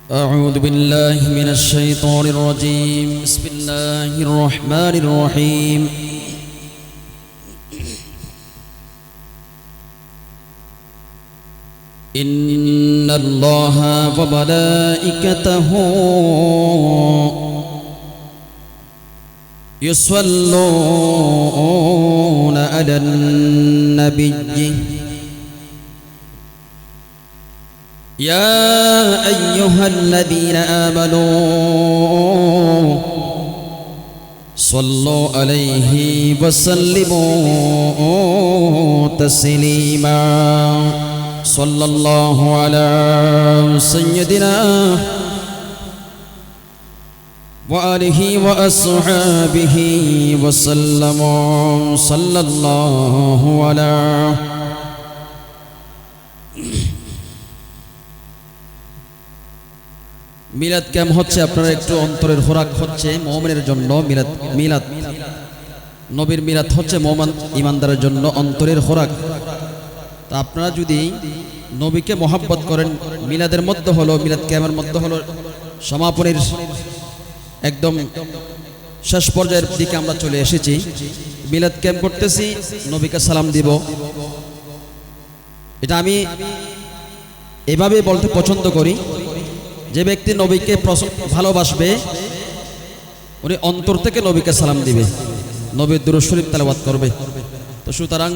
أعوذ بالله من الشيطان الرجيم. بسم الله الرحمن الرحيم. إن الله وملائكته يصلون على النبي يا أيها الذين آمنوا صلوا عليه وسلموا تسليما. صلى الله على سيدنا وآله وأصحابه وسلم. صلى الله على মিলাদ ক্যাম্প হচ্ছে আপনারা একটু অন্তরের খোরাক হচ্ছে মুমিনের জন্য। মিলাদ নবীর মিলাদ হচ্ছে মুমিন ইমানদারের জন্য অন্তরের খোরাক। তা আপনারা যদি নবীকে মহব্বত করেন, মিলাদের মধ্যে হলো, মিলাদ ক্যাম্পের মধ্যে হলো সমাপনীর একদম শেষ পর্যায়ের দিকে আমরা চলে এসেছি। মিলাদ ক্যাম্প করতেছি, নবীকে সালাম দিব। এটা আমি এভাবে বলতে পছন্দ করি, যে ব্যক্তি নবীকে ভালোবাসবে উনি অন্তর থেকে নবীকে সালাম দিবে, নবীর দুরূদ শরীফ তেলাওয়াত করবে। তো সুতরাং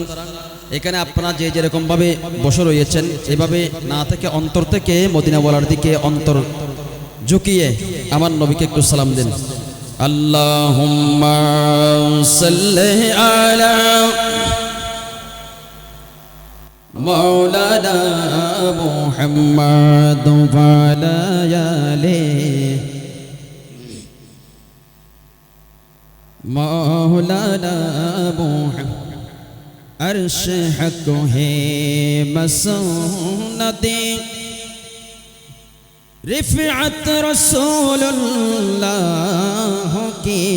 এখানে আপনারা যে যেরকম ভাবে বসে রয়েছেন, এভাবে না থেকে অন্তর থেকে মদিনাওয়ালার দিকে অন্তর ঝুঁকিয়ে আমার নবীকে একটু সালাম দিন। আল্লাহুম্মা সাল্লি আলা مولانا محمد وعلى آله مولانا محمد عرش حق ہے مسند رفعت رسول اللہ کی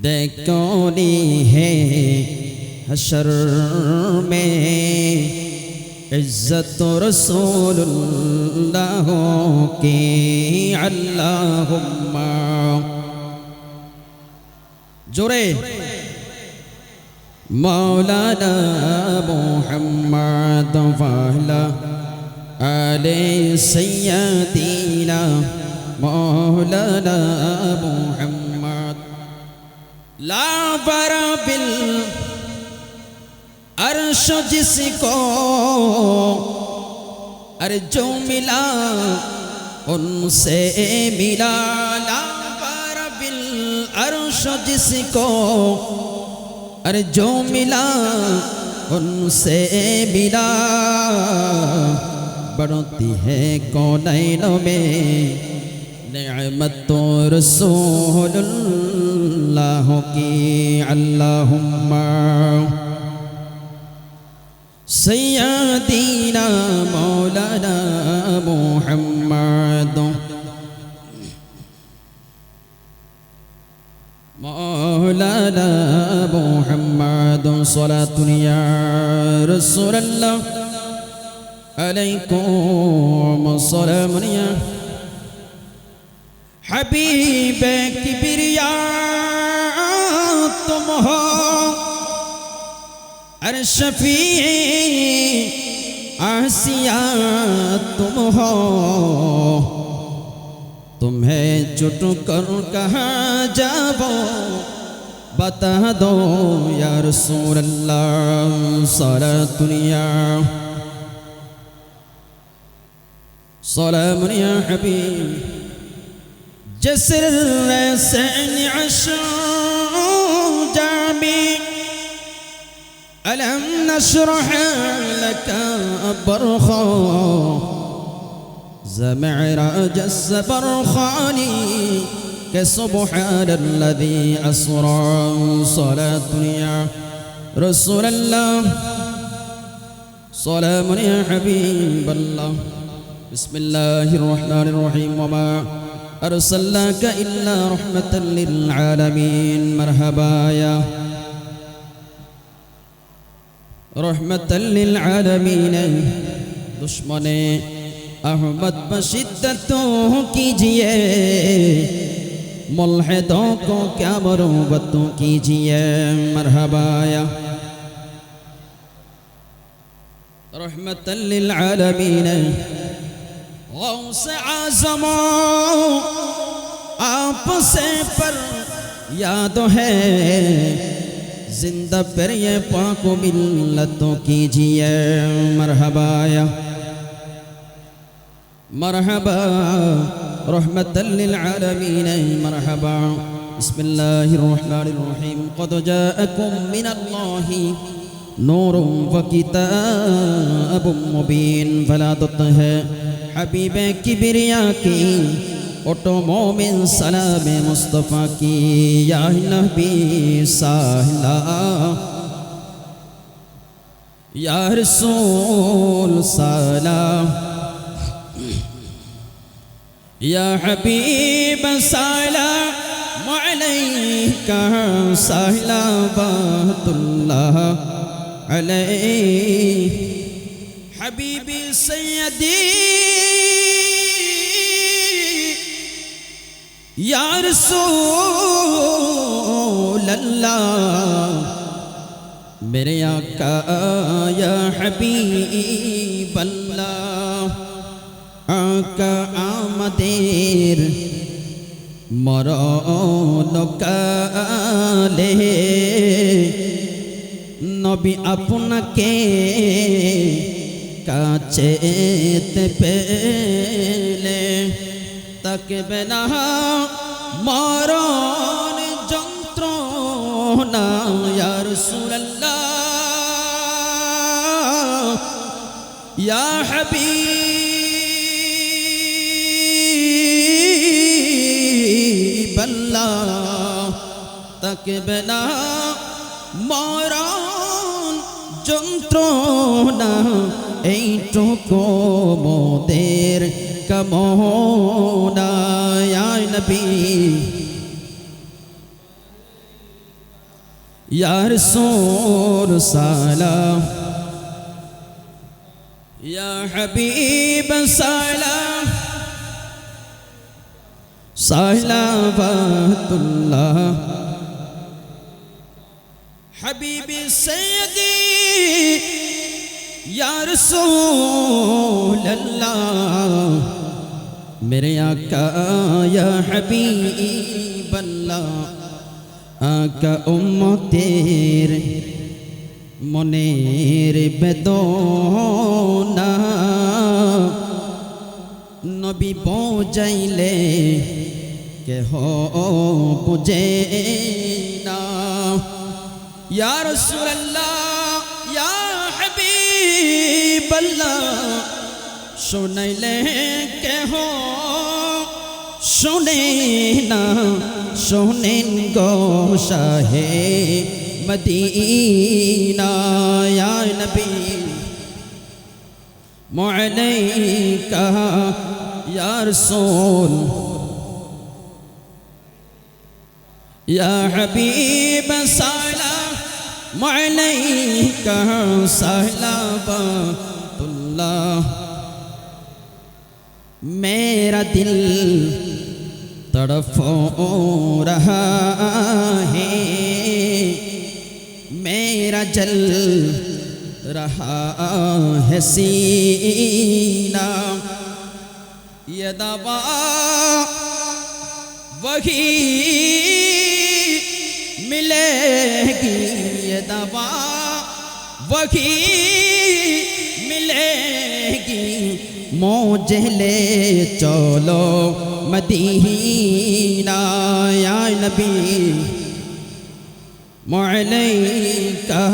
دیکھونی ہے حشر میں عزت رسول اللہ کی اللہم جوڑے مولانا محمد وعلا آل سیدنا مولانا محمد لا برا بالعرش جس کو جو ملا ان سے ملا لا برا بالعرش جس کو جو ملا ان سے ملا بڑھتی ہے کونینوں میں نعمت رسول اللہ کی اللہم سیدنا مولانا محمد مولانا محمد صلاة یا رسول اللہ علیکم السلام یا حبیب کبریا تم ہو اور شفیع آسیہ تم ہو تمہیں چھٹ کر کہاں جاؤ بتا دو یا رسول اللہ صلاۃ یا سلام یا حبیب جسر سین عشق جامی ألم نشرح لك برخا زمعراج الزبرخاني كسبحان الذي أسرى صلاة يا رسول الله سلام يا حبيب الله بسم الله الرحمن الرحيم وما أرسلناك إلا رحمة للعالمين مرحبا يا رحمة للعالمين दुश्मने अहमद पर शिद्दतों कीजिए, मुल्हिदों को क्या मरूबतों कीजिए। मरहबा या रहमतल लिल आलमीन गौस आज़म, आपसे पर याद है जिंदा पर ये पाक मिल्लतों कीजिए। मरहबा या मरहबा रहमतल लिल आलमीन मरहबा। बिस्मिल्लाहिर रहमानिर रहीम। क़द जाअकुम मिनल्लाहि नूरुन व किताबुम मुबीन। फला तुत्तह हबीबे किबरिया की ओटो मोमिन सलाम मुस्तफ़ा की। या नबी साहिला या रसूल सलाम, या हबीब सलाम अलैका सलावतुल्लाह अलैहि। हबीबी सैयदी या रसूल अल्लाह, मेरे आका या हबीब अल्लाह। आका आमदेर मरण काले नबी आपनाके काचेते पेले ताकবে না মরণ যন্ত্রণা। ইয়া রাসূলুল্লাহ ইয়া হাবিবাল্লাহ, তাকবে না মরণ যন্ত্রণা। এইটুকু মোদের কামনা। ইয়া নবী ইয়া রাসূল সালাম, ইয়া হাবিব সালাম সালাওয়াতুল্লাহ। হাবিবি সৈয়দি या रसूल अल्लाह, मेरे आका या हबीब अल्लाह। आका उम्मतेर मनेर बेदना नबी बोझाइले केह बुझे ना। या रसूल अल्लाह या हबीबल्लाह, सुनैले केह सुने ना। सुनेन गो शाहे मदीना। या नबी अलैका या रसूल या हबीब सलाम अलैका सलावतुल्लाह। मेरा दिल तड़फ रहा है, मेरा जल रहा है सीना। ये दवा वही मिलेगी, ये दवा वही मिलेगी। मुझे ले चलो मदीना। या नबी अलैका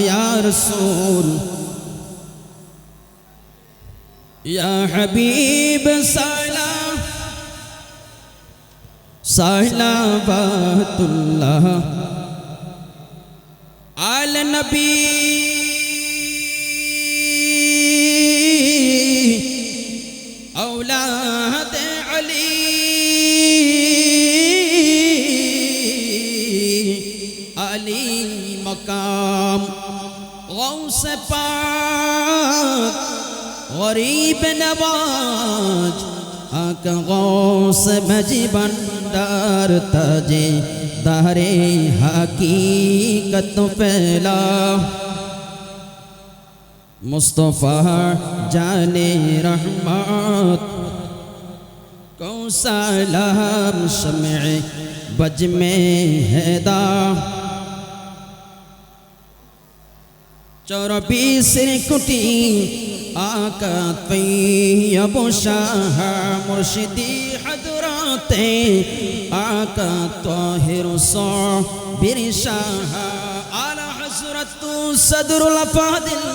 या रसूल या हबीब सलाम सलावतुल्लाह अल नबी। औलाद अली अली मकाम गौस पाक गरीब नवाज आका गौस भजी भंडार ताजे दारे हकीकत फैला मुस्तफा जाने रहमत को सलाम शम्ए बज में हैदा 24 कोटी आका तैयब शाह मुर्शिदी हजराते आका ताहिर साबिर शाह आला हजरत सदरुल फादिल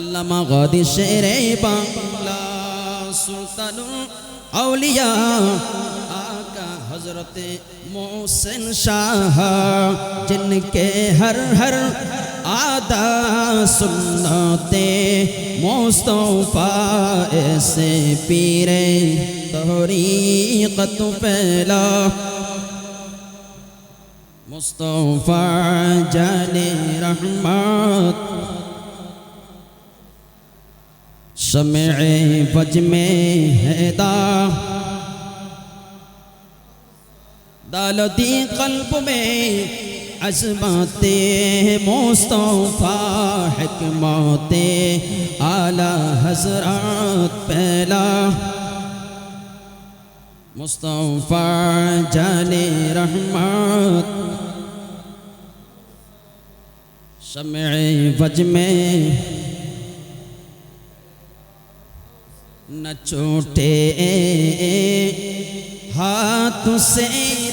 अल्लामा गादी शेरे बांग्ला सुल्तानुल औलिया आका हजरत मोहसिन शाह जिनके हर हर आदा सुन्नते मुस्तफा ऐसे पीरे तरीक़त फैला मुस्तफा जाने रहमत शम्ए बज में हैदा दालती कल्ब में अज़मते मुस्तफा हिकमते आला हज़रत पहला मुस्तफा जाने रहमत शम्ए बज में न छूटे हाथ से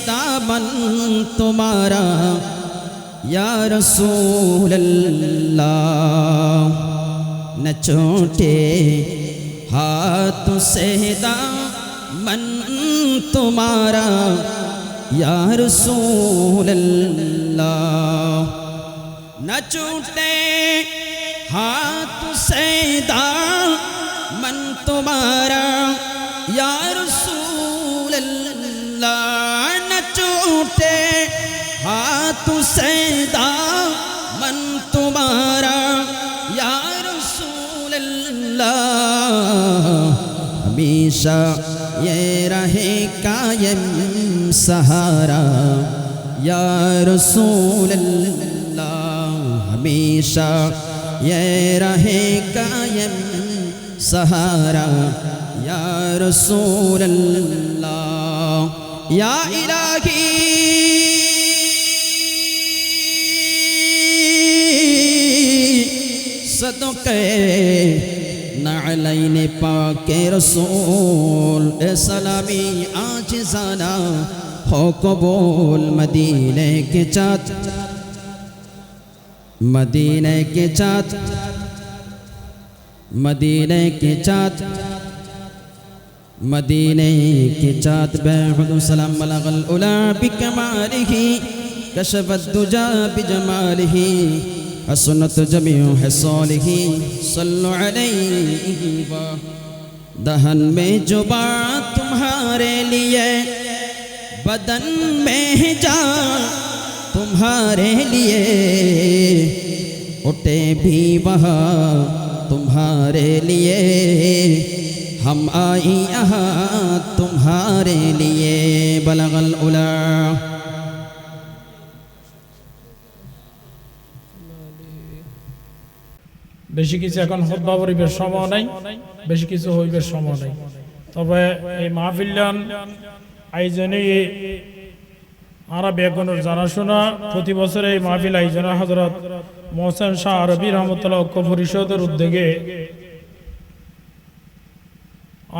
दामन तुम्हारा या रसूल अल्लाह न छूटे हाथ से दामन तुम्हारा या रसूल अल्लाह न छूटे हाथ से दामन तुम्हारा या रसूल अल्लाह न छूटे हाथ से दामन तुम्हारा या रसूल अल्लाह हमेशा ये रहे कायम सहारा या रसूल अल्लाह हमेशा ये रहे कायम सहारा या रसूल अल्लाह या इलाही सदक़े नालैन पाके रसूल सलामी आजिज़ाना हो कबूल मदीने के चाँद मदीने के चाँद मदीने के चाँद मदीने के चाँद बेहुद सलाम बलगल उला बिकमालिही कशफत दुजा बिजमालिही हसनत जमीउ हसालिही सल्लु अलैहि व दहन में जो बात तुम्हारे लिए बदन में जान तुम्हारे लिए उठे भी वहाँ तुम्हारे लिए हम आई यहाँ तुम्हारे लिए बलगल उला বেশি কিছু এখন খুতবা পড়িবার সময় নাই বেশি কিছু হইবার সময় নাই তবে এই মাহফিলান আয়োজনে আরা বেগুনের জানাশোনা প্রতি বছর এই মাহফিল আয়োজনে হযরত মোহসেন শাহ আরবি রহমতুল্লাহ ঐক্য পরিষদের উদ্যোগে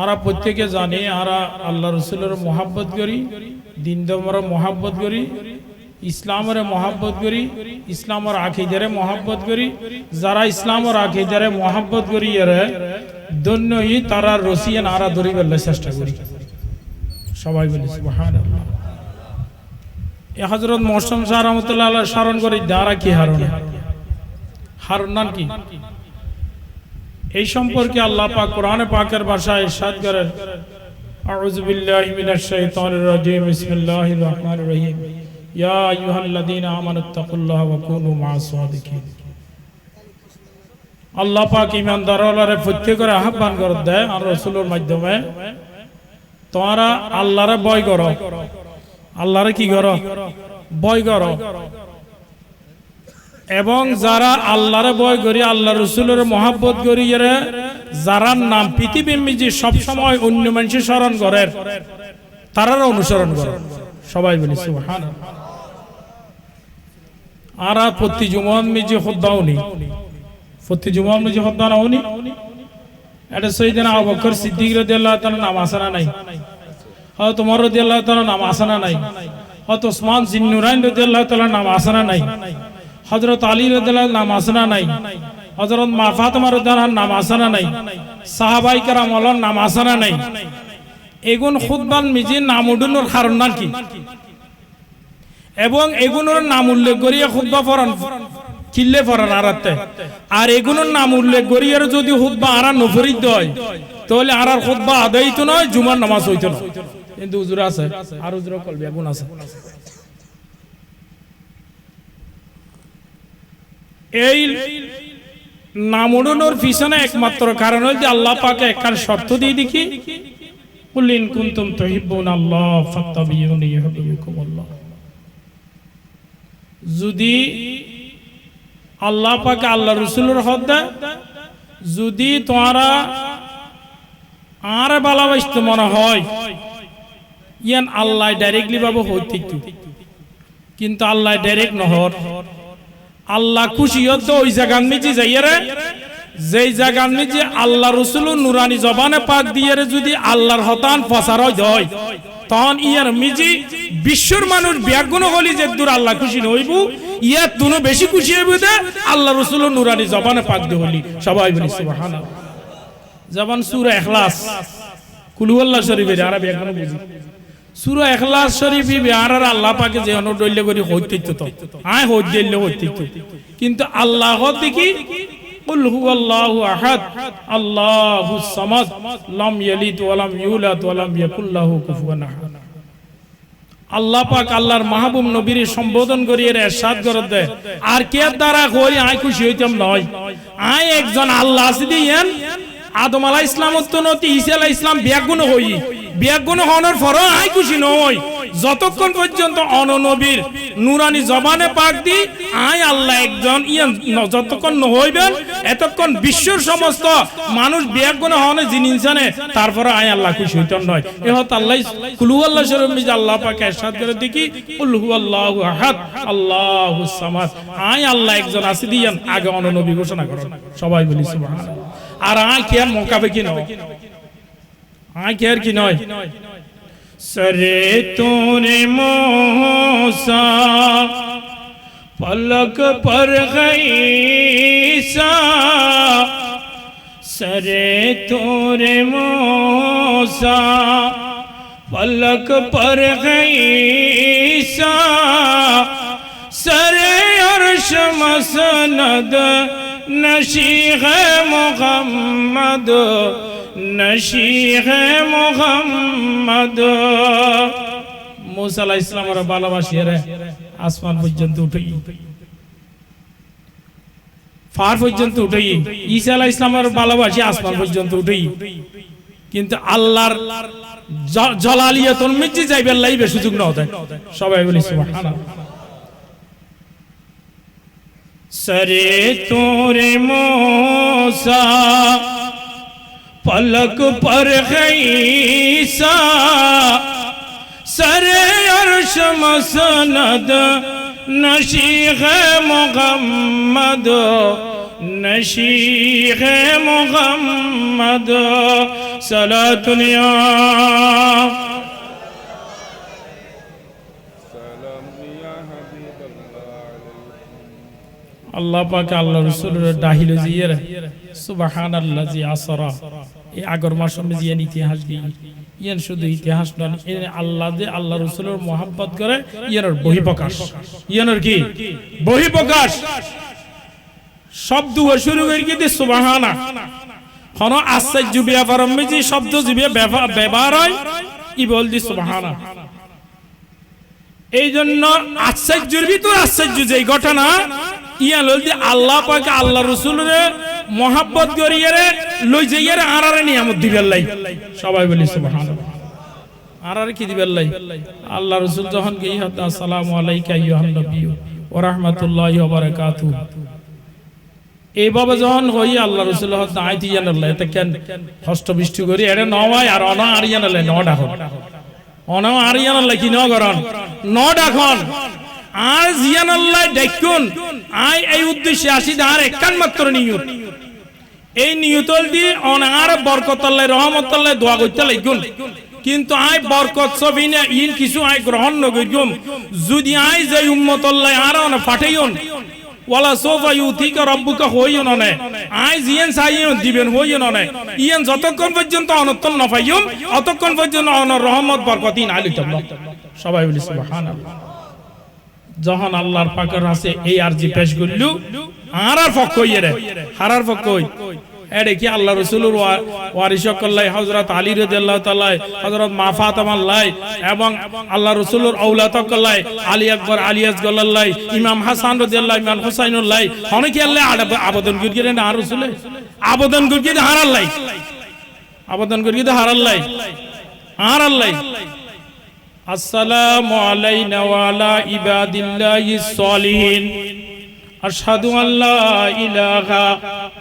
আরা প্রত্যেকে জানি আরা আল্লাহ রাসূলের মহব্বত করি দিন ধর্মের মহব্বত করি ইসলামের মহব্বত করি ইসলামের আকীদার মহব্বত করি যারা ইসলামের আকীদার মহব্বত করি এর দন্যই তারা রসিয়ান আরা ধরিবার চেষ্টা করি সবাই বলি সুবহানাল্লাহ এ হযরত মোহসেন শাহ রহমাতুল্লাহ আলাইহি স্মরণ করি দ্বারা কি হারুন নাম কি এই সম্পর্কে আল্লাহ পাক কোরআনে পাকের ভাষায় ইরশাদ করেন আউযু বিল্লাহি মিনাশ শাইতানির রাজীম বিসমিল্লাহির রহমানির রহিম ইয়া আইয়ুহাল্লাযীনা আমানুত্তাকুল্লাহা ওয়া কুনু মা'আস সাদিকিন আল্লাহ পাক ইমানদাররে প্রত্যেকের আহ্বান করে দেয় আর রাসূলের মাধ্যমে তোমরা আল্লাহরে ভয় করো আল্লাহরে কি করো ভয় করো এবং যারা আল্লাহরে ভয় করি আল্লাহ রাসূলের মহব্বত করি এরা যারা নাম পৃথিবীর মিজি সব সময় অন্য মানুষের স্মরণ করে তারার অনুসরণ করে সবাই বলি সুবহানাল্লাহ আর প্রতি জুমার মিজি খুতবাউনি প্রতি জুমার মিজি খুতবা নাওনি এটা সাইয়েদনা আবু বকর সিদ্দিক রাদিয়াল্লাহু তাআলা নাম আসনা নাই হযরত ওমর রাদিয়াল্লাহু তাআলা নাম আসনা নাই হযরত ওসমান জিন্নুরাইন রাদিয়াল্লাহু তাআলা নাম আসনা নাই হযরত আলী রাদিয়াল্লাহু নাম আসনা নাই হযরত মা ফাতেমা রাদিয়াল্লাহু নাম আসনা নাই সাহাবায়ে কেরাম ওয়ালার নাম আসনা নাই এগুন খুতবান মিজি নাম উডুনোর কারণ না কি এবং এগুনোর নাম উল্লেখ করিয়া খুতবা পড়ান কিল্লে পড়ান আরাতে আর এগুনোর নাম উল্লেখ করিয়া যদি খুতবা আরা নফরিদ হয় তাহলে আর খুতবা আদায় তো নয় জুমার নামাজ হইতো না কিন্তু হুজুর আছে আর হুজুর কলবে এগুন আছে এই নাম উডুনোর পিছনে একমাত্র কারণ হল যে আল্লাহ পাকে একখান শর্ত দিয়ে দেখি কুল ইন কুনতুম তুহিব্বুনাল্লাহ ফাত্তাবিউনি ইউহিব্বুকুমুল্লাহ যদি আল্লাহ পাক আল্লাহ রাসূলের হদ্দে যদি তোমরা আর ভালোবাসতে মনে হয় ইয়ান আল্লাহ ডাইরেক্টলি ভাবে হইতে কিন্তু আল্লাহ ডাইরেক্ট নহর আল্লাহ খুশি হতো ওই জায়গার নিচে যাইয়ারে যেই জায়গার নিচে আল্লাহ রাসূল নুরানি জবানে পাক দিয়ে যদি আল্লাহর হতান প্রচার হয় তখন ইয়ার মিজি বিশ্বর মানুষ ব্যাগুণ হলি যে দূর আল্লাহ খুশি হইব ইয়ার দুনো বেশি খুশি হইব দে আল্লাহ রাসূল নুরানি জবানে পাক দিয়ে হলি সবাই বলি সুবহানাল্লাহ জবান সূরা ইখলাস কুল হুয়াল্লাহ শরীফের আরবি এখন বুঝি সূরা ইখলাস শরীফে বিহারার আল্লাহ পাকে যে অনুদল্য করি হইতে তো আয় হইদিল্য হইতে কিন্তু আল্লাহ দেখি কুল হুয়াল্লাহু আহাদ আল্লাহুস সামাদ লাম ইয়ালিদ ওয়া লাম ইউলাদ ওয়া লাম ইয়াকুল লাহু কুফুয়ান আহাদ আল্লাহ পাক আল্লাহর মাহবুব নবীর সম্বোধন করিয়ে ইরশাদ করে দেয় আর কে দ্বারা করি আয় খুশি হইতাম নয় আয় একজন আল্লাহ আছে দিয়েন আদম আলাইহিস সালাম তো নতি ঈসা আলাইহিস সালাম বিয়াগুণ হই বিয়াগুণ হওয়ার পরও আয় খুশি নয় যতক্ষণ পর্যন্ত অননবীর নুরানি জবানে পাক দি আয় আল্লাহ একজন ইয়ান যতক্ষণ হইবেন এতক্ষণ বিশ্বর সমস্ত মানুষ বিয়াগুণ হওয়ার জিনিসনে তারপরে আয় আল্লাহ খুশি হইতেন নয় এ হত আল্লাহ কুল হুয়াল্লাহু শরীফে আল্লাহ পাক ইরশাদ করে দেখি কুল হুয়াল্লাহু আহাদ আল্লাহুস সামাদ আয় আল্লাহ একজন আছে দিয়েন আগে অননবী ঘোষণা করেন সবাই বলি সুবহানাল্লাহ আর আয় কে মোকাবে কি নয় আয় কে কি নয় সরে তোরে মোসা পলক পর গইসা সরে তোরে মোসা পলক পর গইসা সরে অরশ মসনদ নশীহ মুহাম্মদ নশীহ মুহাম্মদ মুসা আলাইহিস সালামের ভালোবাসিয়ে আসমান পর্যন্ত উঠেই ফার পর্যন্ত উঠেই ঈসা আলাইহিস সালামের ভালোবাসি আসমান পর্যন্ত উঠেই কিন্তু আল্লাহর জালালিয়াতুল মিজি যাইবার লাইবে সুযোগ না হতে সবাই বলি সুবহানাল্লাহ সরে তোরে মোসা पलक पर गईसा सरे अर्श मसनद नशीह मुहम्मद नशीह मुहम्मद सलातुनिया আল্লাহ পাক আল্লাহ রাসূলের দাহিল জিয়ার সুবহানাল্লাযী আসরা এই আগর মাসে জিয়ান ইতিহাস গই ইয়ান শুধু ইতিহাস নয় এই আল্লাহ যে আল্লাহ রাসূলের mohabbat করে ইয়ার বহিঃপ্রকাশ ইয়ার কি বহিঃপ্রকাশ শব্দ শুরু করে কি সুবহানা কোন আশ্চর্য ব্যাপার মিজি শব্দ জিবে ব্যবহার হয় ই বলদি সুবহানা এইজন্য আশ্চর্যের ভিতর আশ্চর্য যেই ঘটনা ইয়া ললদি আল্লাহ পাক আল্লাহ রাসূলের মহাব্বত করিয়ে লই যাইয়ে আরারে নিয়ামত দিবেল্লাই সবাই বলি সুবহানাল্লাহ আরারে কি দিবেল্লাই আল্লাহ রাসূল যখন কি আসসালামু আলাইকা আইয়ুহান নবিয়্যু ওয়া রাহমাতুল্লাহি ওয়া বারাকাতুহু এইভাবে যখন হই আল্লাহ রাসূল হতে আইতি জানাল্লাহ এটা কেন হস্ত বৃষ্টি করি এটা নয় আর অনা আর জানাল্লাহ নডা হন অনা আর জানাল্লাহ কি ন করন নডা খন আর জিয়ানাল্লাহ দেখুন আই এই উদ্দেশ্যে আসি আর একখান মাত্র নিয়ত এই নিয়তল দি অনার বরকত আল্লাহ রহমত আল্লাহ দোয়া করতে লাগুন কিন্তু আই বরকত সবিনা ইন কিছু আই গ্রহণ নগিম যদি আই যে উম্মত আল্লাহ আর অন পাঠাইন ওয়ালা সোফা ইউতিকা রাব্বুকা হইন না আই জিয়ান সাইন দিবেন হইন না ইয়ান যতক্ষণ পর্যন্ত অনতন না পাইম অতক্ষণ পর্যন্ত অনর রহমত বরকতিন আলিতাম সবাই বলি সুবহানাল্লাহ যখন আল্লাহর পাকের আছে এই আরজি পেশ করলু আরার পক্ষ হইরে হারার পক্ষ হই এডে কি আল্লাহ রাসূলের ওয়ারিশ কল্লাই হযরত আলী রাদিয়াল্লাহু তাআলা হযরত মা ফাতেমা লাই এবং আল্লাহ রাসূলের আওলাদ কল্লাই আলী আকবর আলী আসগর লাই ইমাম হাসান রাদিয়াল্লাহু ইমাম হুসাইন লাই অনেকে আল্লাহ আবেদন করিয়ে না আর রাসূলে আবেদন করিয়ে হারার লাই আবেদন করিয়ে হারার লাই আর আল্লাহ আসসালামু আলাইনা ওয়া আলা ইবাদিল্লাহিস সলিহিন আশহাদু আল্লা ইলাহা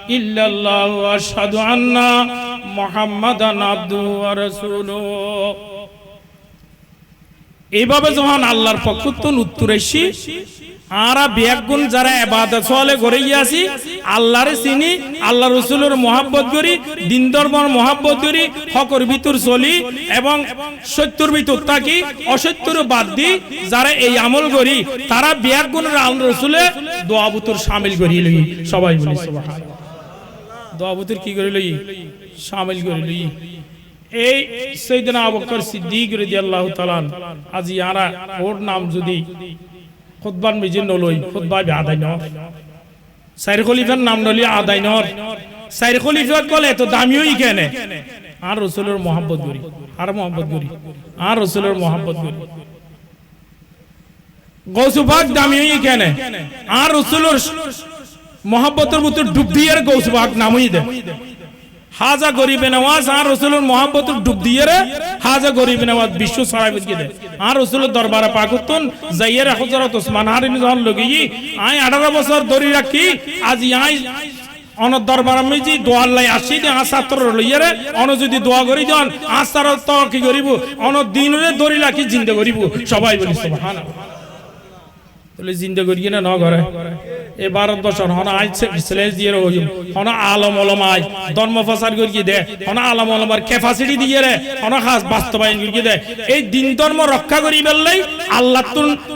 ইল্লাল্লাহ ওয়া আশহাদু আন্না মুহাম্মাদান আবদুহু ওয়া রাসূলুহু এইভাবে যখন আল্লাহর পক্ষ থেকে উত্তর আসি আরা বেগুন যারা ইবাদত চলে করে আসি আল্লাহর চিনি আল্লাহ রাসূলের মহব্বত করি দিন ধর্মের মহব্বত করি হকর ভিতর চলি এবং সত্যর ভিতর থাকি অসত্যর বাদ দি যারা এই আমল করি তারা বেগুন আল্লাহ রাসূলের দোয়া বুতর শামিল করি লই সবাই বলি সুবহানাল্লাহ দোয়া বুতর কি করি লই শামিল করি লই এই সাইয়েদনা আবু বকর সিদ্দিক রাদিয়াল্লাহু তাআলা আজি আরা ওর নাম যদি খুতবান মিজিন নলই খুতবা আদায় ন সাইর খলিফার নাম নলি আদায় ন সাইর খলিফা কলে তো দামিও কেনে আর রাসূলের মহব্বত করি আর মহব্বত করি আর রাসূলের মহব্বত করি গৌস পাক দামিও কেনে আর রাসূলের মহব্বতের ভিতর ডুব দিয়ে গৌস পাক নামই দে হাজা গরিবে নওয়াজ আর রাসূলের মহব্বতের ডুব দিয়ে রে হাজা গরিবে নওয়াজ বিশ্ব ছড়াই বুঝিয়ে দে আর রাসূলের দরবারে পাকুতুন যাইয়ের হযরত ওসমান হারিন যখন লগি আই 18 বছর ধরে রাখি আজি আই অন দরবার মিজি দোয়া লাই আসি দে আসাতর লইয়ারে অন যদি দোয়া করি দেন আসার তো কি করিব অন দিনরে ধরে রাখি জিন্দা করিব সবাই বলি সুবহানাল্লাহ তাহলে জিন্দা করিয়ে না ঘরে এ ভারতবর্ষের হন আইছে ইসলাম দিয়ে রহিম হন আলম ওলামাই ধর্ম প্রচার করিয়ে দে হন আলম ওলামার ক্যাপাসিটি দিয়ে রে হন খাস বাস্তবায়ন করিয়ে দে এই দিন ধর্ম রক্ষা করি বেললাই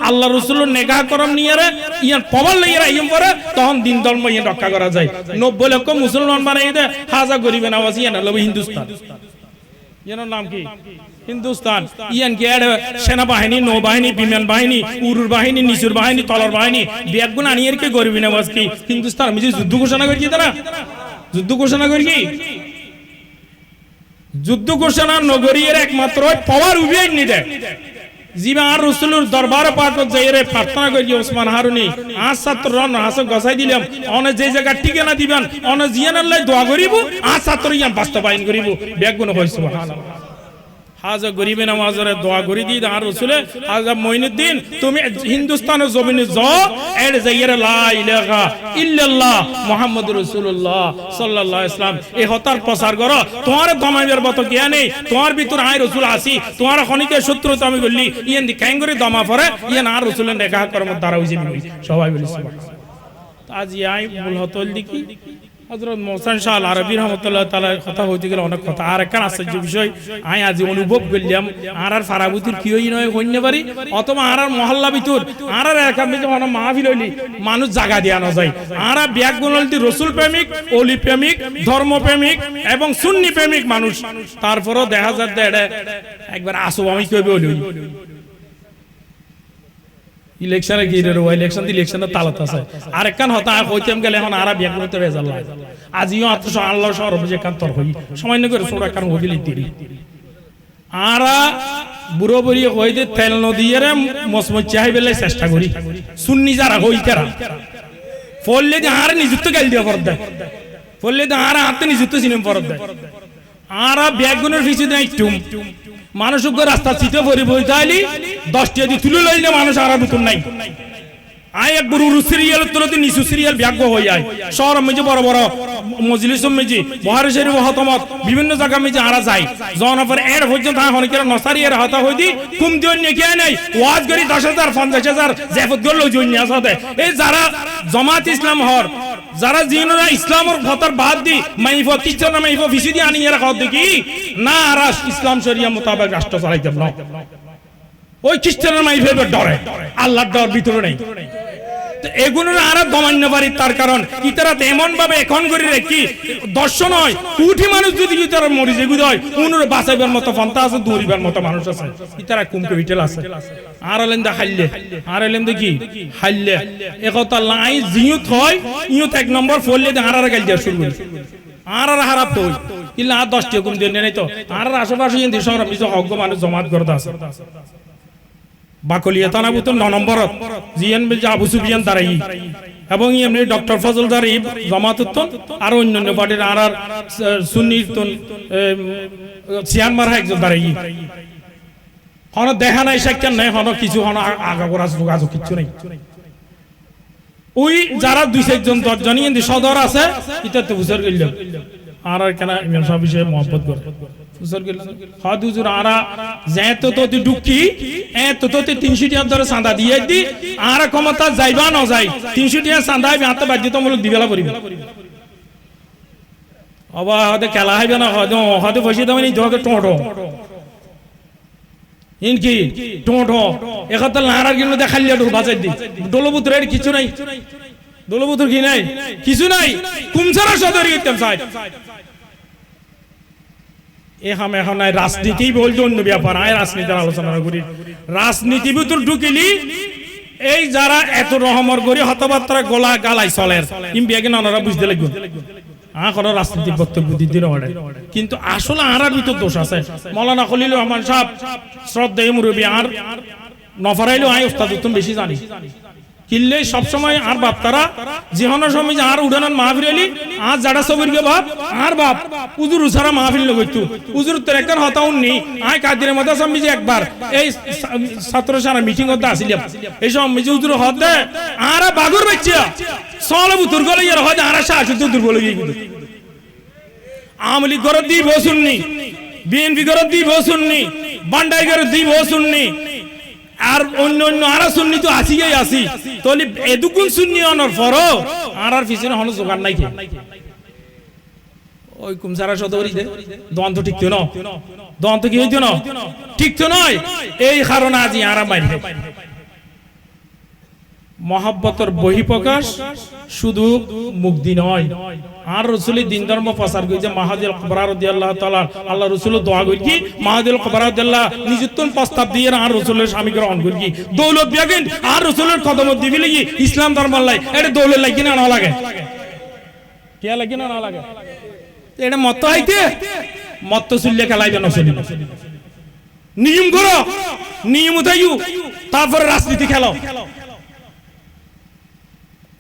আল্লাহ রাসূলের নেগাহ করম নিয়ে রে ইয়ান প্রবল লইয়া ইম করে তখন দিন ধর্ম ইয়ান রক্ষা করা যায় 90 লক্ষ মুসলমান বানাই দে হাজা গরিবে নওয়াজ ইয়ান লবে হিন্দুস্তান ইয়ার নাম কি হিন্দুস্তান ইয়ান কি সেনাবাহিনী নৌবাহিনী বিমান বাহিনী উরুর বাহিনী নিচুর বাহিনী তলর বাহিনী বেগুন আনিয়ের কে গরিবি নওয়াজ কি হিন্দুস্তান মিজি যুদ্ধ ঘোষণা করি তারা যুদ্ধ ঘোষণা করি কি যুদ্ধ ঘোষণা নগরীর একমাত্র পাওয়ার উবিয়ে নিতে জিবা আর রাসূলের দরবারে পাকত যাইরে প্রার্থনা করি ওসমান হারুনি আজ ছাত্র রন হাসক গসাই দিলাম অনে যে জায়গা ঠিকানা দিবেন অনে জিয়ান আল্লাহ দোয়া করিব আজ ছাত্র ইয়ান বাস্তবায়ন করিব বেগুন হয় সুবহানাল্লাহ হাজা গরিবে নামাজরে দোয়া করি দি আর রাসূলে হাজা মঈনুদ্দিন তুমি হিন্দুস্তানের জমিনে যাও এর যাইরে লা ইলাহা ইল্লাল্লাহ মুহাম্মাদুর রাসূলুল্লাহ সাল্লাল্লাহু আলাইহি ওয়াসাল্লাম এই হতার প্রচার করো তোমার দমাইবার মত জ্ঞান নেই তোমার ভিতর আই রাসূল আসি তোমার খনিকে শত্রুতা আমি বললি ইয়ান দি কাং করে দমা পড়ে ইয়ান আর রাসূলের নেকাহ কর্ম দ্বারা হইছে সবাই বলি সুবহানাল্লাহ আজ আই মূল হতল দেখি হযরত মোহসেন শাহ আল আরবী রাহমাতুল্লাহ তাআলা কথা হইতে গেল অনেক কথা আর একটা আশ্চর্য বিষয় আই আজ অনুভব করলাম আর ফারাবুতির কি হই নয় হইনে পারি অথবা আর মহল্লা ভিতর আর একা মিতে মানে মাহফিল হইলি মানুষ জায়গা দেয়া না যায় আর ব্যাকগুণলতি রাসূল প্রেমিক ওলি প্রেমিক ধর্ম প্রেমিক এবং সুন্নি প্রেমিক মানুষ তারপরও দেখা যায় যে একবার আসব আমি কইবে হইলি ইলেকশনে কি রে ইলেকশন দি ইলেকশন তালত আছে আর একখান হতা কইতেম গেলে এখন আর ব্যাকগুণতে রেজাল্ট লাগে আজিও আল্লাহ সরব যে কান তর হই সামান্য করে ছোট কান হইলি দিরি আরা বুড়ো বুড়ি কই দে তেল নদিয়ে মসমত চাই বেলে চেষ্টা করি সুন্নি যারা হই তারা ফললে যে আর নিযুক্ত গাল দিয়া পড়দে বললে তো আর হাতে নিযুক্ত ছিলাম পরত দেয় আর ব্যাগগুলোর পিছু দেয় টুম মানুষ রাস্তা চিটে ভরে বইতে আইলি 10টা দিয়ে তুলে লইলে মানুষ আর ভিতর নাই আয় এক বড় সিরিয়াল তুলতে নিচু সিরিয়াল ব্যাগ হয়ে যায় শহর মেজে বড় বড় মজলিস মেজে বহারে শরীফ হতমত বিভিন্ন জায়গা মেজে আরা যায় যখন পর এর পর্যন্ত অনেকের নসারি এর হতা হইদি কুম দিন নিয়ে নাই ওয়াজ করি 10,000 50,000 জেফত গল জন্য আসতে এই যারা জামাত ইসলাম হর যারা জিনরা ইসলামের ভতার বাদ দি মাইফ টিচার না মাইফ ভিসি দি আনি এরা কত দেখি না আর ইসলাম শরিয়া মোতাবেক রাষ্ট্র চালাইতে না ওই খ্রিস্টানের মাইফের ডরে আল্লাহর ডর ভিতরে নেই এগুলো আরো দমান্য পারি তার কারণ ইতারা এমন ভাবে এখন করে রেখি দর্শন হয় কোটি মানুষ যদি ইতারা মরি যেগুলো হয় উনুর বাঁচাইবার মতো পন্থা আছে দৌড়িবার মতো মানুষ আছে ইতারা কুমকে বিটেল আছে আর এলেন্দা খাইলে আর এলেন্দা কি হাইলে একথা লাই জিউত হয় ইউত এক নম্বর ফললে আর গাইল দেওয়া শুরু করে আর হারাপ তো কিন্তু আর 10টা কম দিয়ে নেই তো আর আশেপাশে শহর কিছু অজ্ঞ মানুষ জমাত করতে আছে বাকলিয়া তানাবুত 9 নম্বরত জিএন আবু সুফিয়ান দাঁড়াই এবং এমনি ডক্টর ফজল দাঁড়াই জামাতুত আর অন্যান্য পার্টির আর সুন্নি সিয়ান মারা একজন দাঁড়াই হন দেখা নাই সাক্ষাৎ নাই হন কিছু হন আগা করা যোগাযোগ কিছু নাই ওই যারা 2-4 জন 10 জনই এন্দি সদর আছে এটা তো বুঝার গেল আর কেন ইমাম সাহেব বিষয়ে মহব্বত করে বুঝার গেল হাদ হুজুর আরা যেত তো ঢুকি এত তো 300 টাকা ধরে চাঁদা দিয়ে দি আর ক্ষমতা যাইবা না যাই 300 টাকা চাঁদা হাতে বাধ্যতামূলক দিবেলা করিব অবা হদে খেলা হইবে না হদে পয়সা দাম নেই তোকে টোটো ইনকি টোটো একতা লাহার কিন্তু দেখালিয়া ডোল বাজাই দি ডোলবুতরের কিছু নাই দলবুতর কি নাই কিছু নাই কুমসারা সদরি ইতম সাইড এ হাম এখন নাই রাজনীতি বলতো অন্য ব্যাপার আয় রাজনীতির আলোচনা করি রাজনীতি ভিতর ঢুকিলি এই যারা এত রহমর করি হতবাত্রা গোলা গালাই চলের ইম্বিয়াকে নানারা বুঝতে লাগবে কোন রাজনৈতিক বক্তব্য দিতে কিন্তু আসলে আরার ভিতর দোষ আছে মৌলানা খলিল রহমান সাহেব শ্রদ্ধেয় মুরব্বী আর নফরাইলো আয় উস্তাদ উত্তম বেশি জানি কিল্লে সব সময় আর বাপ তারা জিহন সময় আর উড়ানন মাহফিল আলী আর যারা সবির গে বাপ আর বাপ উজুর উসারা মাহফিল লগইতু উজুর তেরেকান হতাউন নি আয় কাদিরে মত সমিজি একবার এই ছাত্র সারা মিটিং হতে আসিলাম এই সমিজি উজুর হতে আর বাগুর বাচ্চা সলব দুর্গল ইয়ার হতে আর শাশুত দুর্বল হয়ে গেল আমলি গরদ দি বসুননি বিএনপি গরদ দি বসুননি বান্ডাই গরদ দি বসুননি আর অন্য অন্য আর সুন্নি তো আসিই আসি তাহলে এদুকুন সুন্নি অনর ফরো আর পিছনে হন জোগান নাই ওই কুমসারা সদরি দে দন্ত ঠিক তো না দন্ত কি হইতো না ঠিক তো নয় এই কারণে আজি আর মাইরে মহব্বতের বহিঃপ্রকাশ শুধু মুক্তি নয় আর রাসূলের দিন ধর্ম প্রচার কইছে মাহাদিল কুবরা রাদিয়াল্লাহু তাআলা আল্লাহ রাসূল দোয়া করি কি মাহাদিল কুবরা রাদিয়াল্লাহ নিজুত্তন প্রস্তাব দিয়ে আর রাসূলের স্বামী গ্রহণ করি কি দৌলত বিয়াগেন আর রাসূলের কদম দিবি লাগি ইসলাম ধর্ম লাই এটা দৌলত লাগি না লাগে কি লাগি না লাগে এটা মত আইতে মত চুল্লে খেলাইবে না চলি নিয়ম করো নিয়ম উঠাইও তারপর রাজনীতি খেলো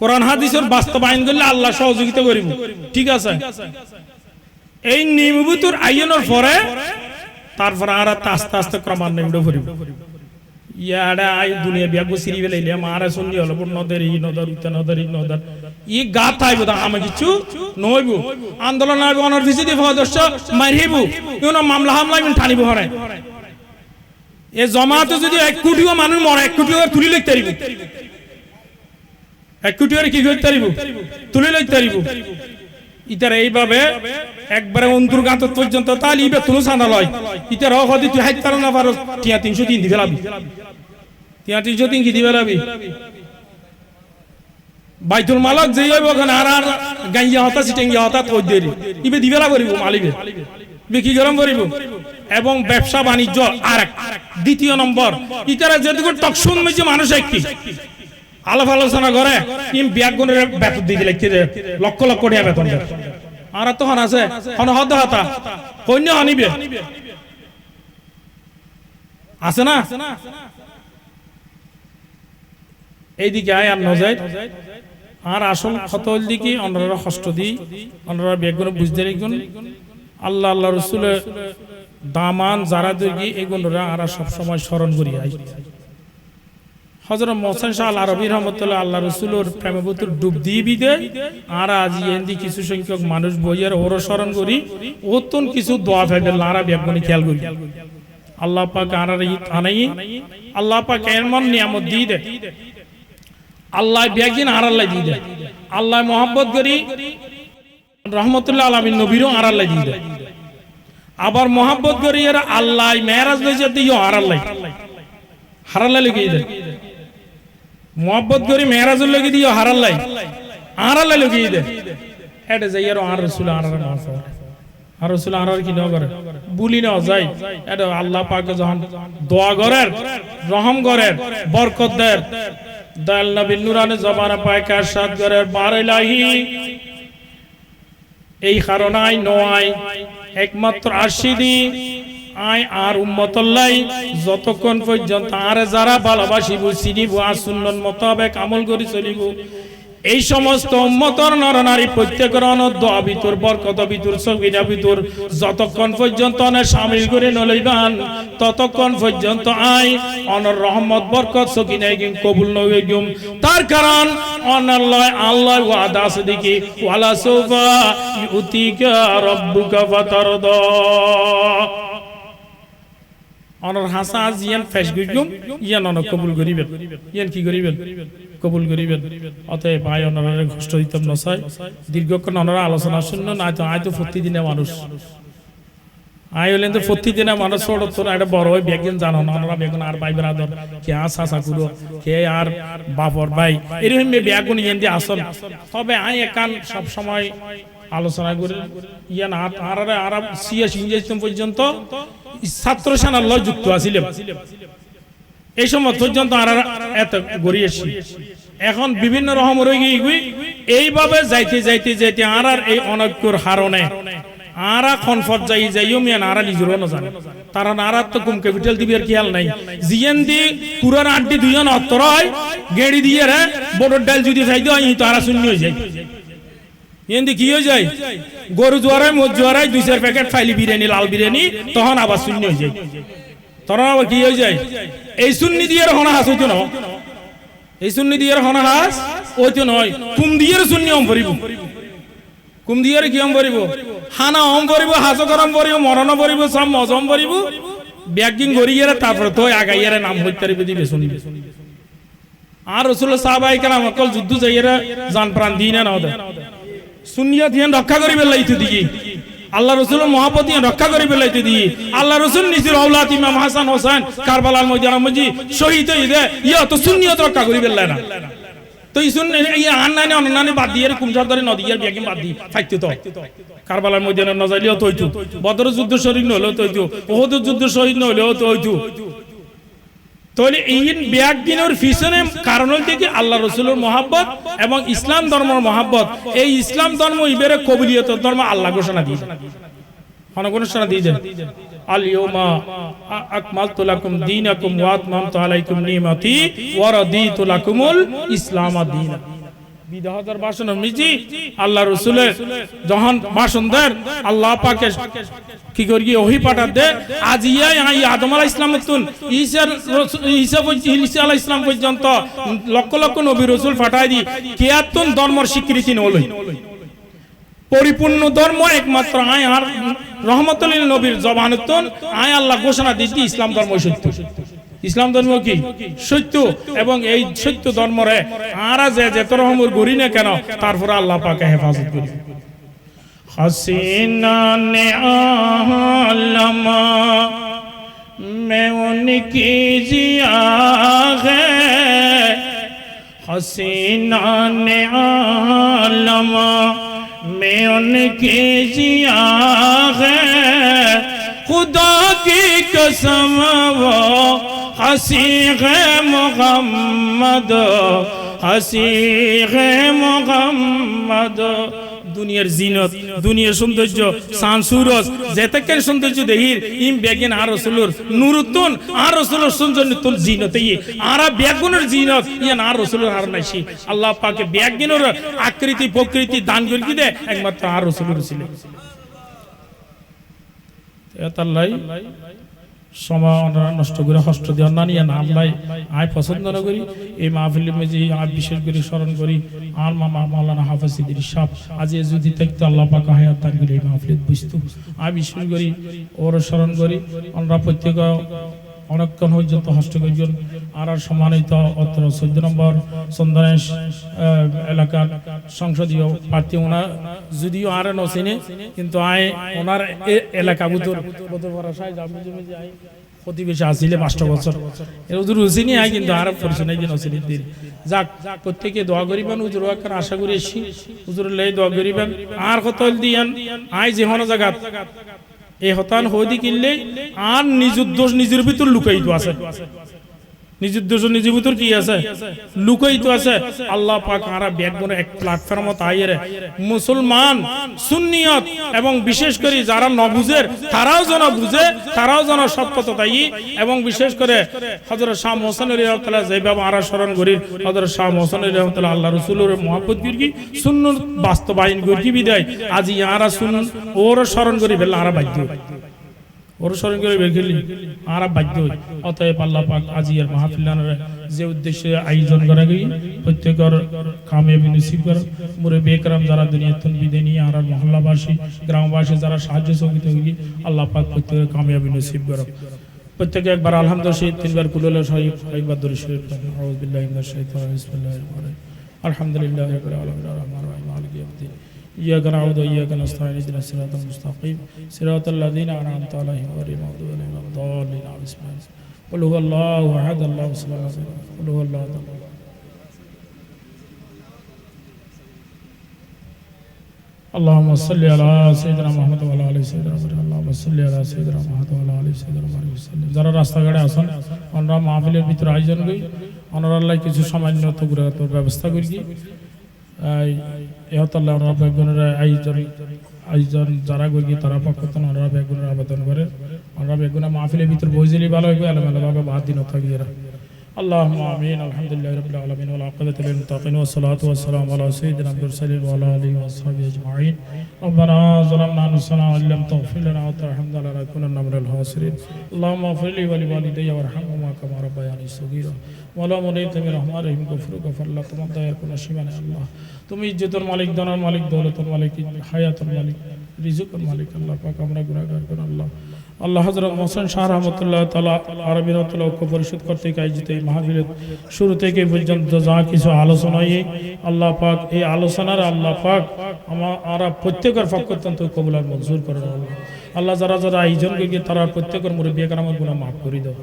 কোরআন হাদিসের বাস্তবায়ন করলে আল্লাহ সহযোগিতা করিব ঠিক আছে এই নিয়মভূতর আইনের পরে তারপর আর আস্তে আস্তে ক্রমান্বয়ে উঠে পড়িব ইয়াডা আই দুনিয়া বিয়াগো সিরি বেলাইলে মারা শুনলি হলো নদর ই নদর উত্তর নদর ই নদর ই গাত থাইব তা আমি কিছু নইব আন্দোলন আইব অনার ভিসিডি সদস্য মারিব ইউনো মামলা হামলা ইন ঠানিব হরে এ জমাতে যদি 1 কোটিও মানুষ মরে 1 কোটিও তুলি লিখতে পারিব 1 কোটি কি করতে পারিব তুলে লইতে পারিব ইতার এইভাবে একবারে অন্তর্গাত পর্যন্ত তালি বেতন সানা লয় ইতার হদি তুই হাইত পারো না পারো 303 দিবে লাবি 303 কি দিবে লাবি বাইতুল মালক যেই হইব ওখানে আর গাইয়া হতা সিটেঙ্গিয়া হতা কই দেরি ইবে দিবে লা করিব মালিবে বে কি গরম করিব এবং ব্যবসা বাণিজ্য আর দ্বিতীয় নম্বর ইতারা যেটুকু টকশুন মেজে মানুষ একটি আলাপ আলোচনা করে ইম বিয়াগুনের বেতন দিয়ে দিলে লক্ষ লক্ষ টাকা বেতন আর তখন আছে হন হদ হতা কন্য আনিবে আছে না এইদিকে আয় আর নজাই আর আসল ক্ষত হল দিকে অন্যরা কষ্ট দিই অন্যরা বেগুন বুঝতে রেগুন আল্লাহ আল্লাহ রসুলের দামান যারা দেখি এগুলোরা আর সবসময় স্মরণ করি আই হযরত মোহসেন শাহ আল আরবি রহমতুল্লাহ আল্লাহ রসুলের প্রেমবুতুর ডুব দিয়ে বিদে আর আজ এন্দি কিছু সংখ্যক মানুষ বইয়ের ওর স্মরণ করি ওতন কিছু দোয়া ফেলে আরা বেগুনি খেয়াল করি আল্লাহ পাক আনার আনাই আল্লাহ পাক এমন নিয়ামত দিয়ে দে আল্লাহ বেগিন আর আল্লাহ দিয়ে দে আল্লাহ মোহাব্বত করি রহমতুল্লাহ আলামিন নবীরও আর আল্লাহ দিয়ে দে আবার মোহাব্বত করি এর আল্লাহ মেরাজ লইছে দিও আর আল্লাহ হারাল্লাহ লিখে দে মোহাব্বত করি মেরাজুল লিখে দিও হারাল্লাহ আর আল্লাহ লিখে দে এটা যাই আর রাসূল আর আর রাসূল আর কি না করে বুলি না যায় এটা আল্লাহ পাক যখন দোয়া করেন রহম করেন বরকত দেন দয়াল নবী নূরানি জবানে পায় কারসাদ করে বারাইলাহি এই কারণাই নয় একমাত্র আরশিদি আই আর উম্মতুল্লাহ যতক্ষণ পর্যন্ত আর যারা ভালোবাসিব চিনিব আর সুন্নাত মোতাবেক আমল করি চলিব এই সমস্ত উম্মতর নরনারী প্রত্যেকের দোয়া ভিতর বরকত ভিতর সগিনা ভিতর যতক্ষণ পর্যন্ত অনে শামিল করে নলইবান ততক্ষণ পর্যন্ত আই অনর রহমত বরকত সগিনা গিন কবুল নগিম তার কারণ অনাল্লাহ আল্লাহ ওয়াদা আছে দেখি ওয়ালা সুফা ইউতিকা রাব্বুকা ফাতারদা অনর হাসা জিয়ান ফেস গিগুম ইয়ান অন কবুল করিবেন ইয়ান কি করিবেন কবুল করিবেন অতএব ভাই অনরের কষ্ট দিতাম নসাই দীর্ঘক্ষণ অনরা আলোচনা শুনলো না তো আয় তো প্রতিদিনে মানুষ আয় হলেন তো প্রতিদিনে মানুষ ছোট ছোট একটা বড় হয়ে বেগিন জানো না অনরা বেগুন আর ভাই বেরাদর কে আর চাচা কুড়ো কে আর বাপর ভাই এরকম বেগুন ইয়ান দিয়ে আসল তবে আয় একান সব সময় আলোচনা করে ইয়ান আর সিএস ইঞ্জিনিয়ারিং পর্যন্ত ছাত্র সেনার লয় যুক্ত আছিলাম এই সময় পর্যন্ত আর এত গড়িয়েছি এখন বিভিন্ন রকম রয়ে গিয়ে এইভাবে যাইতে যাইতে যাইতে আর এই অনৈক্যর হারণে আরা কনফর্ট যাইও মিয়ান আরা নিজেরও না জানে তারা নারাত তো কম ক্যাপিটাল দিবে আর খেয়াল নাই জিএন দি কুরান আড্ডি দুজন অত্তর হয় গেড়ি দিয়ে রে বড় ডাল যদি খাই দেয় তো আরা শূন্য হয়ে যায় এন্দি কি হয়ে যায় গরু জোয়ারায় মোট জোয়ারায় 2-4 প্যাকেট ফাইলি বিরিয়ানি লাল বিরিয়ানি তখন আবার শূন্য হয়ে যায় তখন আবার কি হয়ে যায় এই সুন্নি দিয়ে হনা হাস হইতো না এই সুন্নি দিয়ে হনা হাস হইতো নয় কুম দিয়ে সুন্নি অম পড়িব কুম দিয়ে কি অম পড়িব হানা অম পড়িব হাস গরম পড়িব মরণ পড়িব সব মজম পড়িব ব্যাগিং গড়িয়ে তারপরে তো আগাইয়ারে নাম হইতে দিবে শুনিবে আর রাসূলুল্লাহ সাহাবায়ে কেরাম অকল যুদ্ধ যাইরা জান প্রাণ দিই না ওদের সুন্নিয়ত ইয়ান রক্ষা করিবে লাইতে দিই আল্লাহ রাসূলের মহব্বত ইয়ান রক্ষা করিবে লাইতে দিই আল্লাহ রাসূল নিজের আওলাদ ইমাম হাসান হোসেন কারবালার ময়দানে মজি শহীদ হইবে ইয়া তো সুন্নিয়ত রক্ষা করিবে না তো এই সুন্নি এই আন্নানে অন্নানে বাদ দিয়ে কুমসারদারে নদীর বিয়াকিম বাদ দি থাকতে তো কারবালার ময়দানে না যাইলেও তো হইতো বদর যুদ্ধ শহীদ হলো তো হইতো ওহদ যুদ্ধ শহীদ হলো তো হইতো তাহলে এই ব্যাগদিনের পিছনে কারণ হচ্ছে কি আল্লাহ রাসূলের মহব্বত এবং ইসলাম ধর্মের মহব্বত এই ইসলাম ধর্ম ইবেরে কবুলিয়ত ধর্ম আল্লাহ ঘোষণা দিয়েছে ঘোষণা দিয়েছেন আল ইয়াউমা আকমালতু লাকুম দীনাকুম ওয়া আতমামতু আলাইকুম নি'মাতি ওয়া রাদিতু লাকুমুল ইসলাম দীনা বিদাহদার ভাষণ মিজি আল্লাহ রাসূলের যখন ভাষণ দেন আল্লাহ পাকে কি করি ওহি পাঠাত দে আজিয়া আই আদম আলাইহিস সালাম তুন ঈসা আলাইহিস সালাম পর্যন্ত লক্ষ লক্ষ নবী রাসূল পাঠাই দি কিয়াতুন ধর্মের স্বীকৃতি নলই পরিপূর্ণ ধর্ম একমাত্র আয় আর রহমতুল লিল নবীর জবানতুন আয় আল্লাহ ঘোষণা দিয়েছি ইসলাম ধর্ম সত্য ইসলাম ধর্ম কি সত্য এবং এই সত্য ধর্মরে আরা যে যত রকমের গরি না কেন তারপরে আল্লাহ পাক হেফাজত করি हसीना ने आलमा मैं उनकी जिया है हसीना ने आलमा मैं उनकी जिया है खुदा की कसम वो हसी है मोहम्मद हसी है मोहम्मद দুনিয়ার জিনত দুনিয়ার সৌন্দর্য সানসুরস যেতকের সৌন্দর্য দেহির ইম বেগেন আর রসুলুর নুরুতুন আর রসুলুর সৌন্দর্যতুন জিনতে আর বেগুনের জিনত ইয়ান আর রসুলুর আর নাইছি আল্লাহ পাকে বেগেনের আকৃতি প্রকৃতি দান করে কি দে একমাত্র আর রসুলুর ছিল এতাল্লাই সময় নষ্ট করে হস্ত দেওয়ার না নিয়ে নাম লাই আয় পছন্দ না করি এই মাহফিলের মেজি আয় বিশেষ করে স্মরণ করি আর মামা মাওলানা হাফেজ ইদ্রিস সাহেব আজ যদি থাকতো আল্লাহ পাক হায়াত দান করে এই মাহফিলে বুঝতো আয় বিশেষ করি ওর স্মরণ করি আমরা প্রত্যেক অনেকক্ষণ পর্যন্ত হস্ত করিজন আর সম্মানিত অত্র 14 নম্বর সন্ধানেশ এলাকার সংসদীয় প্রার্থী ওনার যদিও আর নচিনে কিন্তু আয় ওনার এলাকা বুতর প্রতিবেশী আসলে 5 বছর হুজুর হুসিনি আয় কিন্তু আর পরিচয় নাই নচিনে দিন যাক প্রত্যেকে দোয়া করিবেন হুজুর ওয়াকার আশা করি এসি হুজুরের লাই দোয়া করিবেন আর কত দিয়ান আয় যে হন জায়গা এই হতান হদি কিনলে আর নিজের দোষ নিজের ভিতর লুকাইত আছে নিজের দোষ নিজের ভিতর কি আছে লুকাইত আছে আল্লাহ পাক আরা ব্যাকবোন এক প্ল্যাটফর্মত আইরে মুসলমান সুন্নিয়ত এবং বিশেষ করে যারা নবুজের তারাও যেন বুঝে তারাও যেন সত্যতা তাই এবং বিশেষ করে হযরত শাহ মোহসেন রাদিয়াল্লাহু যেভাবে আরা স্মরণ করি হযরত শাহ মোহসেন রাদিয়াল্লাহু আল্লাহ রাসূলের মহব্বত করি সুন্নত বাস্তবায়ন করি বিদায় আজি আরা সুন্নত ওর স্মরণ করি বেলা আরা বাধ্য ওর স্মরণ করে বেরগেলি আর বাধ্য অতএব আল্লাহ পাক আজিয়ার মাহফিলের যে উদ্দেশ্যে আয়োজন করা গই প্রত্যেকের কামিয়াবি নসিব কর মুরব্বি کرام যারা দুনিয়াতে বিদায় নিয়ে আর মহল্লাবাসী গ্রামবাসী যারা সাহায্য সহযোগিতা করি আল্লাহ পাক প্রত্যেকের কামিয়াবি নসিব কর প্রত্যেকে একবার আলহামদুলিল্লাহ তিনবার কুলুল শরীফ একবার দরুদ শরীফ আউযু বিল্লাহি মিনাশ শাইতানির বিসমিল্লাহির রহমানির রহিম আলহামদুলিল্লাহি রাব্বিল আলামিন আর রহমানির রহিম মালিকি ইয়াউমিদ্দিন إياك نعبد وإياك نستعين اهدنا الصراط المستقيم صراط الذين أنعمت عليهم غير المغضوب عليهم ولا الضالين بسم الله قل هو الله أحد الله الصمد قل هو الله أحد اللهم صل على سيدنا محمد وعلى آل سيدنا محمد اللهم صل على سيدنا محمد وعلى آل سيدنا محمد যারা রাস্তাঘাটে আছেন আমরা মাহফিলের ভিতরে আয়োজন করি আমরা আল্লাহ কিছু সামান্য তো ব্যবস্থা করি এহতাল্লাহ ওনারা বেগুনের আয়োজন যারা করি তারা পক্ষ ওনারা বেগুনের আবেদন করে ওনারা বেগুনের মাহফিলের ভিতরে বইজলি ভালো হইবে আলাদা বাদ দিন থাকি এরা اللهم آمين الحمد لله رب العالمين والعاقبة للمتقين والصلاة والسلام على سيدنا المرسلين وعلى آله وصحبه أجمعين ربنا ظلمنا أنفسنا وإن لم تغفر لنا وترحمنا لنكونن من الخاسرين اللهم اغفر لي ولوالدي وارحمهما كما ربياني صغيرا ولا مريت من رحمتهم غفرك فلا تمضى يكون شيئا الله তুমি ইজ্জতের মালিক দানের মালিক দৌলতের মালিক হায়াতের মালিক রিজিকের মালিক আল্লাহ পাক আমরা গুনাহগার করি আল্লাহ আল্লাহ হযরত মোহসেন শাহ রাহমাতুল্লাহ তাআলা আরবি রাতুল ঐক্য পরিষদ কর্তৃক আয়োজিত এই মাহফিলের শুরু থেকে পর্যন্ত যা কিছু আলোচনা হয় আল্লাহ পাক এই আলোচনার আল্লাহ পাক আমরা প্রত্যেকের পক্ষ থেকে কবুল আর মঞ্জুর করেন আল্লাহ আল্লাহ যারা যারা আয়োজন করি তারা প্রত্যেকের মুরব্বি کرامের গুনাহ maaf করে দাও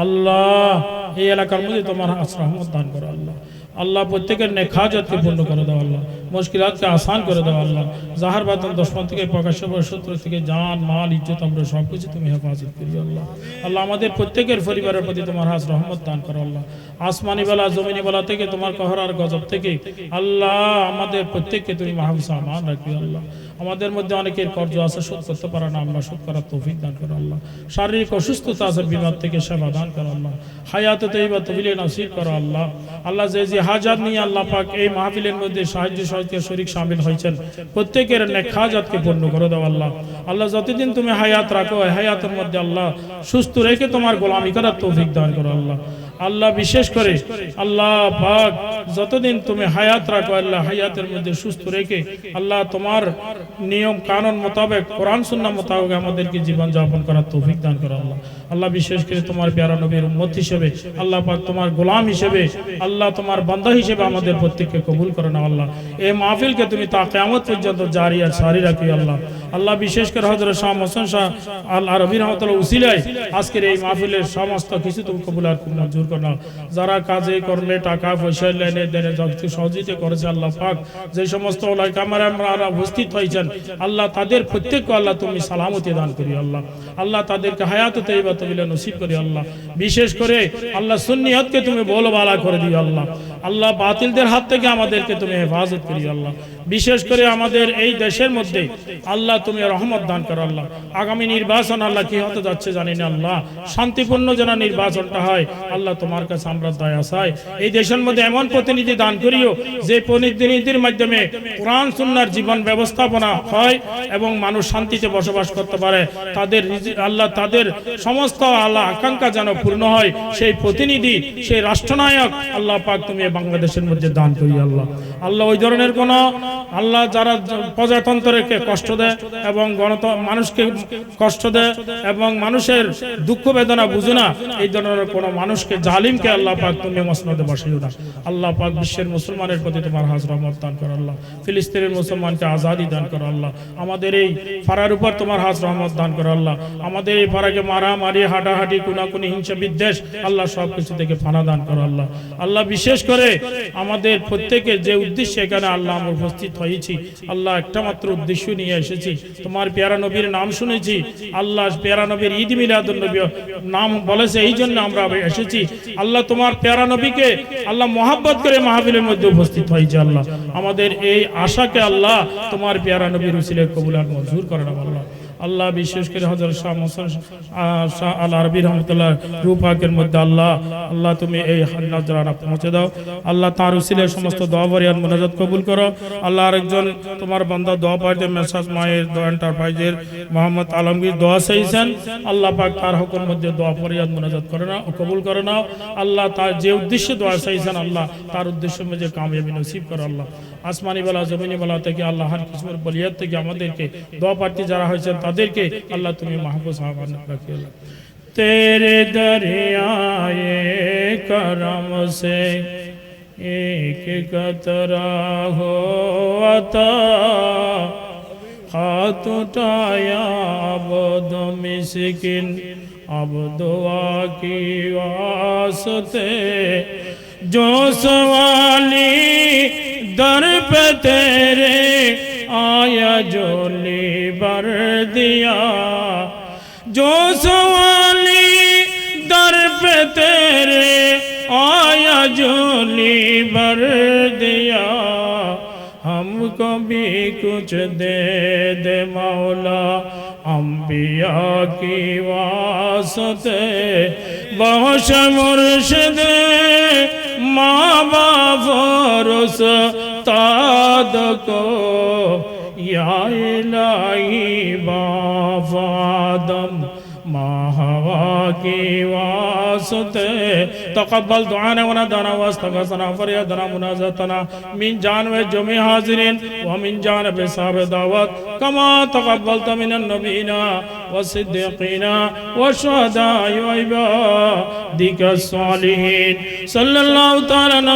আল্লাহ এই এলাকার মধ্যে তোমার রহমত দান করো আল্লাহ আল্লাহ প্রত্যেকের নেক হাজতকে পূর্ণ করে দাও আল্লাহ মুশকিলাতকে আসান করে দাও আল্লাহ জাহার বাতন দুশমন থেকে প্রকাশ্য শত্রু থেকে জান মাল ইজ্জত আমরা সব কিছু তুমি হেফাজত করি আল্লাহ আল্লাহ আমাদের প্রত্যেকের পরিবারের প্রতি তোমার রহমত দান করো আল্লাহ আসমানি ওয়ালা জমিনি ওয়ালা থেকে তোমার কহর আর গজব থেকে আল্লাহ আমাদের প্রত্যেককে তুমি মাহফুজ আমান রাখি আল্লাহ আমাদের মধ্যে অনেকের কর্জ আছে শোধ করতে পারে না আমরা শোধ করার তৌফিক দান করো আল্লাহ শারীরিক অসুস্থতা আছে বিমার থেকে সেবা দান করো আল্লাহ হায়াতে তৈবা তবিলে নসিব করো আল্লাহ আল্লাহ যে হাজাত নিয়ে আল্লাহ পাক এই মাহফিলের মধ্যে সাহায্য সহযোগিতা শরীক শামিল হয়েছেন প্রত্যেকের নেক হাজাতকে পূর্ণ করে দাও আল্লাহ আল্লাহ যতদিন তুমি হায়াত রাখো হায়াতের মধ্যে আল্লাহ সুস্থ রেখে তোমার গোলামি করার তৌফিক দান করো আল্লাহ আল্লাহ বিশেষ করে আল্লাহ পাক যতদিন তুমি হায়াত রাখো আল্লাহ হায়াতের মধ্যে সুস্থ রেখে আল্লাহ তোমার নিয়ম কানুন মোতাবেক কোরআন সুন্নাহ মোতাবেক আমাদেরকে জীবন যাপন করার তৌফিক দান করো আল্লাহ আল্লাহ বিশেষ করে তোমার প্যারা নবীর উম্মত হিসেবে আল্লাহ পাক তোমার গোলাম হিসেবে আল্লাহ তোমার বান্দা হিসেবে আমাদের প্রত্যেককে কবুল করে নাও আল্লাহ এই মাহফিলকে তুমি তা কিয়ামত পর্যন্ত জারি আর সারি রাখি আল্লাহ আল্লাহ বিশেষ করে হযরত শাহ মোহসেন শাহ আল আরবি রাহমাতুল্লাহ উসিলায় আজকের এই মাহফিলের সমস্ত কিছু তুমি কবুল আর মঞ্জুর করে নাও যারা কাজে কর্মে টাকা পয়সা লেনে দেনে যত সহযোগিতা করেছে আল্লাহ পাক যে সমস্ত ওলামায়ে কামার আমরা উপস্থিত হয়েছেন আল্লাহ তাদের প্রত্যেককে আল্লাহ তুমি সালামতি দান করি আল্লাহ আল্লাহ তাদেরকে হায়াত তৈবা তবিলা নসিব করি আল্লাহ বিশেষ করে আল্লাহ সুন্নিয়তকে তুমি বলবালা করে দিও আল্লাহ আল্লাহ বাতিলদের হাত থেকে আমাদেরকে তুমি হেফাজত করি আল্লাহ। বিশেষ করে আমাদের এই দেশের মধ্যে আল্লাহ তুমি রহমত দান করো আল্লাহ। আগামী নির্বাচন আল্লাহ কি হতে যাচ্ছে জানি না আল্লাহ, শান্তিপূর্ণ যেন নির্বাচনটা হয় আল্লাহ, তোমার কাছে আমরা দয়া চাই। এই দেশের মধ্যে এমন প্রতিনিধি দান করিও যে প্রতিনিধির মাধ্যমে কোরআন সুন্নাহর জীবন ব্যবস্থাপনা হয় এবং মানুষ শান্তিতে বসবাস করতে পারে, তাদের আল্লাহ তাদের সমস্ত আল্লাহ আকাঙ্ক্ষা যেন পূর্ণ হয়। সেই প্রতিনিধি, সেই রাষ্ট্রনায়ক আল্লাহ পাক তুমি বাংলাদেশের মধ্যে দান করি আল্লাহ। আল্লাহ ওই ধরনের কোন আল্লাহ যারা প্রজাতন্ত্রকে কষ্ট দেয় এবং মানুষকে কষ্ট দেয় এবং মানুষের দুঃখ বেদনা বুঝে না, এই ধরনের কোন মানুষকে জালিমকে আল্লাহ পাক তুমি মসনদে বসাইও না আল্লাহ পাক। বিশ্বের মুসলমানের প্রতি তোমার হাজ রহমত দান করো আল্লাহ। ফিলিস্তিনের মুসলমানকে আজাদি দান করো আল্লাহ। আমাদের এই পাড়ার উপর তোমার হাজ রহমত দান করো আল্লাহ। আমাদের এই পাড়াকে মারামারি, হাঁটাহাঁটি, কুনাকুনি, হিংসা, বিদ্বেষ আল্লাহ সব কিছু থেকে ফানা দান করো আল্লাহ। আল্লাহ বিশেষ করে আমাদের প্রত্যেকের যে উদ্দেশ্যে এখানে আল্লাহ আমরা উপস্থিত হয়েছি আল্লাহ, একটা মাত্র উদ্দেশ্য নিয়ে এসেছি, তোমার পেয়ারা নবীর নাম শুনেছি আল্লাহ, পেয়ারা নবীর ঈদ মিলাদুন নবী নাম বলেছে, এই জন্য আমরা এসেছি আল্লাহ। তোমার পেয়ারা নবীকে আল্লাহ মহাব্বত করে মাহফিলের মধ্যে উপস্থিত হয়েছে আল্লাহ। আমাদের এই আশাকে আল্লাহ তোমার পেয়ারা নবীর উসিলায় কবুল আর মঞ্জুর করে না আল্লাহ। আল্লাহ বিশেষ করে হযরত শাহ মুহসিন শাহ আল আরবি রহমাতুল্লাহ রূপাকের মধ্যে আল্লাহ আল্লাহ তুমি এই নজরানা পৌঁছে দাও আল্লাহ। তার উসিলায় সমস্ত দোয়া বরিয়াত মুনাজাত কবুল করো আল্লাহ। আরেকজন তোমার বান্দা দোয়া পাইতে মেসাজ মায়ের দোয়া এন্টারপ্রাইজের মোহাম্মদ আলমগীর দোয়া চাইছেন আল্লাহ পাক তার হুকুমের মধ্যে দোয়া বরিয়াত মুনাজাত করে না ও কবুল করে নাও আল্লাহ। তার যে উদ্দেশ্যে দোয়া চাইছেন আল্লাহ, তার উদ্দেশ্যের মধ্যে কামিয়াবি নসিব করো আল্লাহ। আসমানি বেলা জমিনি বেলা থেকে আল্লাহ হর কিসমত বলিয়াত থেকে আমাদেরকে দোয়া প্রার্থী যারা হয়েছেন তাদেরকে আল্লাহ তুমি মাহফুজ সাহাবান রাখিও আল্লাহ। তেরে দরিয়ায়ে করম সে এক কতরা হো আতা, হাত উঠায়া আবদ মিসকিন अब दुआ की वास्ते, जो सवाली दर पे तेरे आया जोली भर दिया, जो सवाली दर पे तेरे आया जोली भर दिया, हमको भी कुछ दे दे मौला अम्बिया की वास्ते, बख्श मुर्शिद माँ बाप और उस्ताद को, या इलाही बाप आदम माँ हवा की वास्ते, तक़ब्बल दुआना व नदना वस्तग़फ़रना फ़रियादना मुनाज़तना मिन जानब जमी हाज़िरीन व मिन जानब साहिब दावत, कमा तक़ब्बलत मिनन नबीना व सिद्दीक़ीना व शुहदाኢ व इबादिका सालिहीन सल्लल्लाहु तआला